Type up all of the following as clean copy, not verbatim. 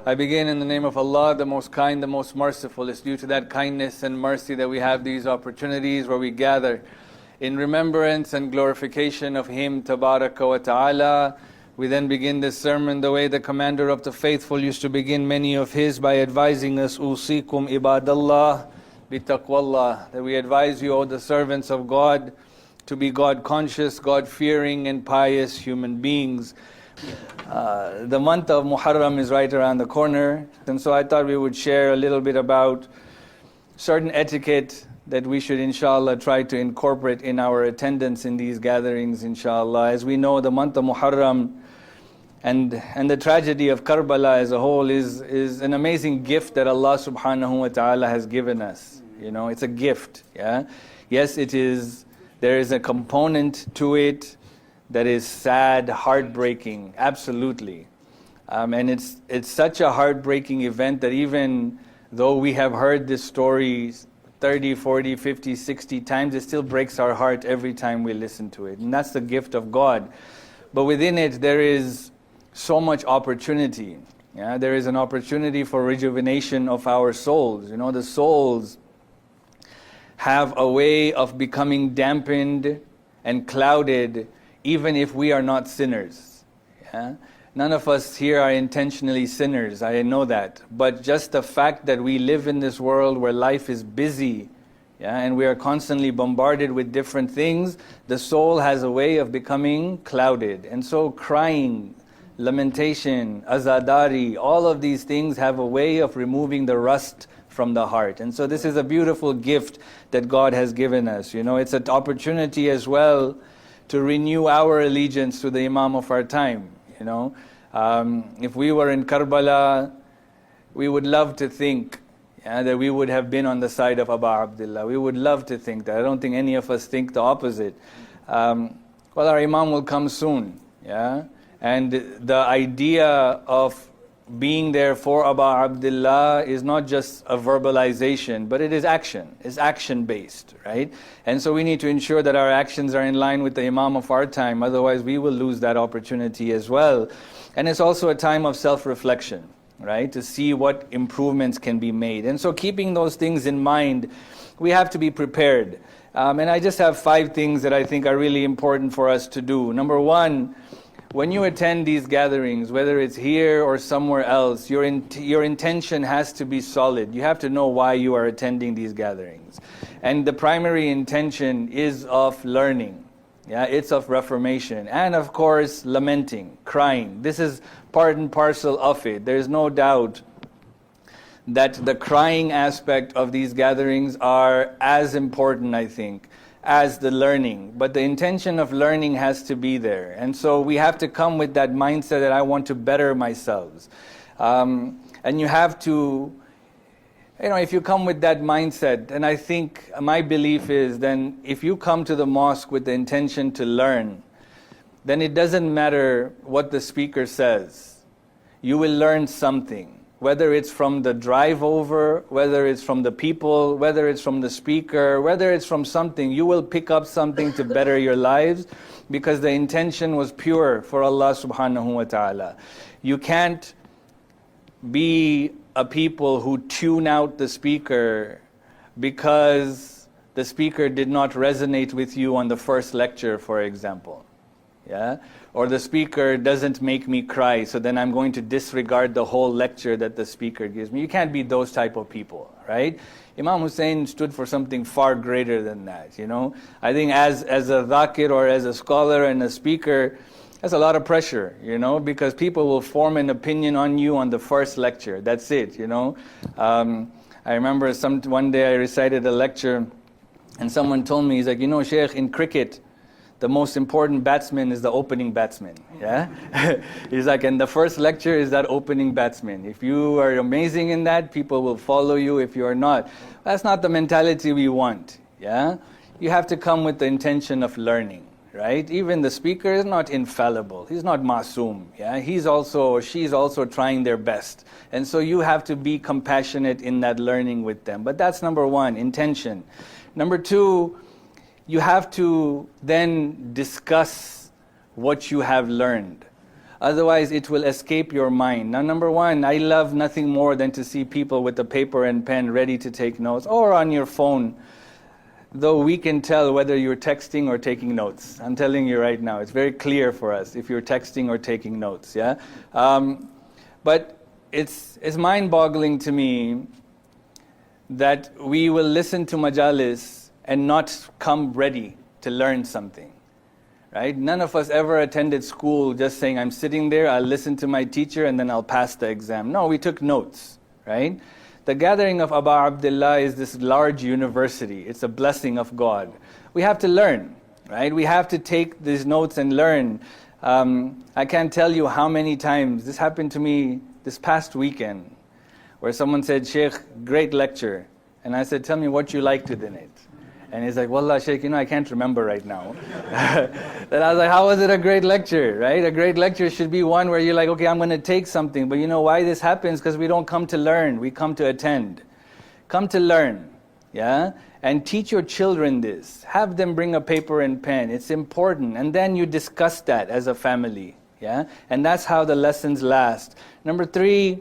I begin in the name of Allah, the most kind, the most merciful. It's due to that kindness and mercy that we have these opportunities where we gather in remembrance and glorification of Him, Tabaraka wa Ta'ala. We then begin this sermon the way the Commander of the Faithful used to begin many of his, by advising us, Usikum ibadallah bitaqwallah, that we advise you, O the servants of God, to be God conscious, God fearing and pious human beings. The month of Muharram is right around the corner, and so I thought we would share a little bit about certain etiquette that we should inshallah try to incorporate in our attendance in these gatherings inshallah. As we know, the month of Muharram and the tragedy of Karbala as a whole is an amazing gift that Allah subhanahu wa ta'ala has given us. You know, it's a gift. Yes, it is. There is a component to it that is sad, heartbreaking, absolutely. And it's such a heartbreaking event that even though we have heard this story 30, 40, 50, 60 times, it still breaks our heart every time we listen to it. And that's the gift of God. But within it, there is so much opportunity. There is an opportunity for rejuvenation of our souls. You know, the souls have a way of becoming dampened and clouded even if we are not sinners. None of us here are intentionally sinners, I know that. But just the fact that we live in this world where life is busy, and we are constantly bombarded with different things, the soul has a way of becoming clouded. And so crying, lamentation, azadari, all of these things have a way of removing the rust from the heart. And so this is a beautiful gift that God has given us. You know, it's an opportunity as well to renew our allegiance to the Imam of our time. You know, if we were in Karbala, we would love to think that we would have been on the side of Abu Abdullah. We would love to think that. I don't think any of us think the opposite. Well, our Imam will come soon. And the idea of being there for Abu Abdullah is not just a verbalization, but it is action. It's action-based, right? And so we need to ensure that our actions are in line with the Imam of our time, otherwise we will lose that opportunity as well. And it's also a time of self-reflection, right? To see what improvements can be made. And so keeping those things in mind, we have to be prepared. And I just have 5 things that I think are really important for us to do. Number 1, when you attend these gatherings, whether it's here or somewhere else, your intention has to be solid. You have to know why you are attending these gatherings. And the primary intention is of learning. It's of reformation. And of course, lamenting, crying. This is part and parcel of it. There's no doubt that the crying aspect of these gatherings are as important, I think, as the learning. But the intention of learning has to be there. And so we have to come with that mindset that I want to better myself. And you have to, if you come with that mindset, and I think my belief is then if you come to the mosque with the intention to learn, then it doesn't matter what the speaker says. You will learn something. Whether it's from the drive over, whether it's from the people, whether it's from the speaker, whether it's from something, you will pick up something to better your lives because the intention was pure for Allah subhanahu wa ta'ala. You can't be a people who tune out the speaker because the speaker did not resonate with you on the first lecture, for example. Or the speaker doesn't make me cry, so then I'm going to disregard the whole lecture that the speaker gives me. You can't be those type of people, right? Imam Hussein stood for something far greater than that, you know. I think as a dhakir or as a scholar and a speaker, that's a lot of pressure, you know, because people will form an opinion on you on the first lecture. That's it, you know. I remember one day I recited a lecture and someone told me, he's like, you know, Sheikh, in cricket, the most important batsman is the opening batsman. He's like, and the first lecture is that opening batsman. If you are amazing in that, people will follow you. If you are not, that's not the mentality we want. You have to come with the intention of learning, right? Even the speaker is not infallible. He's not masoom. He's also, or she's also trying their best. And so you have to be compassionate in that learning with them. But that's number 1, intention. Number 2, you have to then discuss what you have learned. Otherwise, it will escape your mind. Now, number one, I love nothing more than to see people with a paper and pen ready to take notes, or on your phone. Though we can tell whether you're texting or taking notes. I'm telling you right now, it's very clear for us if you're texting or taking notes. Yeah, but it's mind-boggling to me that we will listen to majalis and not come ready to learn something. Right? None of us ever attended school just saying, I'm sitting there, I'll listen to my teacher, and then I'll pass the exam. No, we took notes. Right? The gathering of Aba Abdullah is this large university. It's a blessing of God. We have to learn, right? We have to take these notes and learn. I can't tell you how many times, this happened to me this past weekend, where someone said, Sheikh, great lecture. And I said, tell me what you liked in it. And he's like, Wallah, Sheikh, I can't remember right now. Then I was like, how was it a great lecture, right? A great lecture should be one where you're like, okay, I'm going to take something. But you know why this happens? Because we don't come to learn, we come to attend. Come to learn, yeah? And teach your children this. Have them bring a paper and pen. It's important. And then you discuss that as a family, yeah? And that's how the lessons last. Number 3,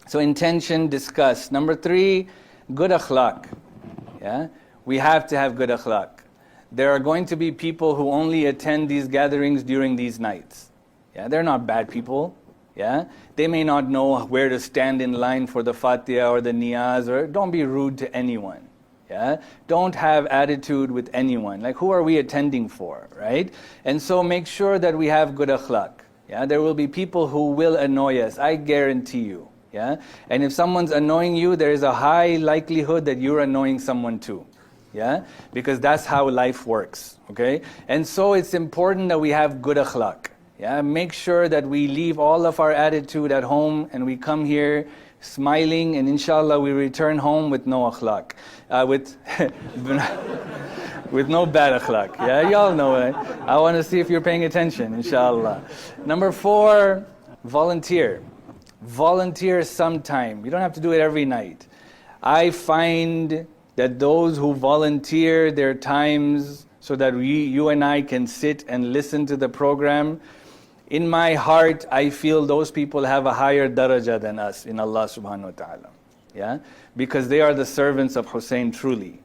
so intention, discuss. Number 3, good akhlaq, yeah? We have to have good akhlaq. There are going to be people who only attend these gatherings during these nights. Yeah, they're not bad people. Yeah, they may not know where to stand in line for the Fatiha or the Niyaz, or don't be rude to anyone. Yeah, don't have attitude with anyone. Like, who are we attending for, right? And so make sure that we have good akhlaq. Yeah, there will be people who will annoy us. I guarantee you. Yeah, and if someone's annoying you, there is a high likelihood that you're annoying someone too. Yeah, because that's how life works, okay? And so it's important that we have good akhlaq. Yeah, make sure that we leave all of our attitude at home and we come here smiling, and inshallah we return home with no akhlaq, with no bad akhlaq. Yeah, y'all know it. I want to see if you're paying attention, inshallah. Number 4, volunteer. Volunteer sometime. You don't have to do it every night. I find that those who volunteer their times so that you and I can sit and listen to the program, in my heart, I feel those people have a higher daraja than us in Allah subhanahu wa ta'ala. Yeah? Because they are the servants of Hussein truly.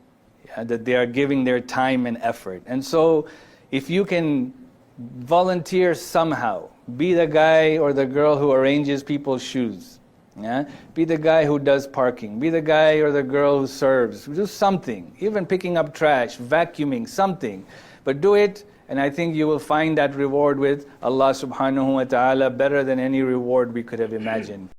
Yeah? That they are giving their time and effort. And so, if you can volunteer somehow, be the guy or the girl who arranges people's shoes. Yeah? Be the guy who does parking. Be the guy or the girl who serves. Do something. Even picking up trash, vacuuming, something. But do it, and I think you will find that reward with Allah subhanahu wa ta'ala better than any reward we could have imagined.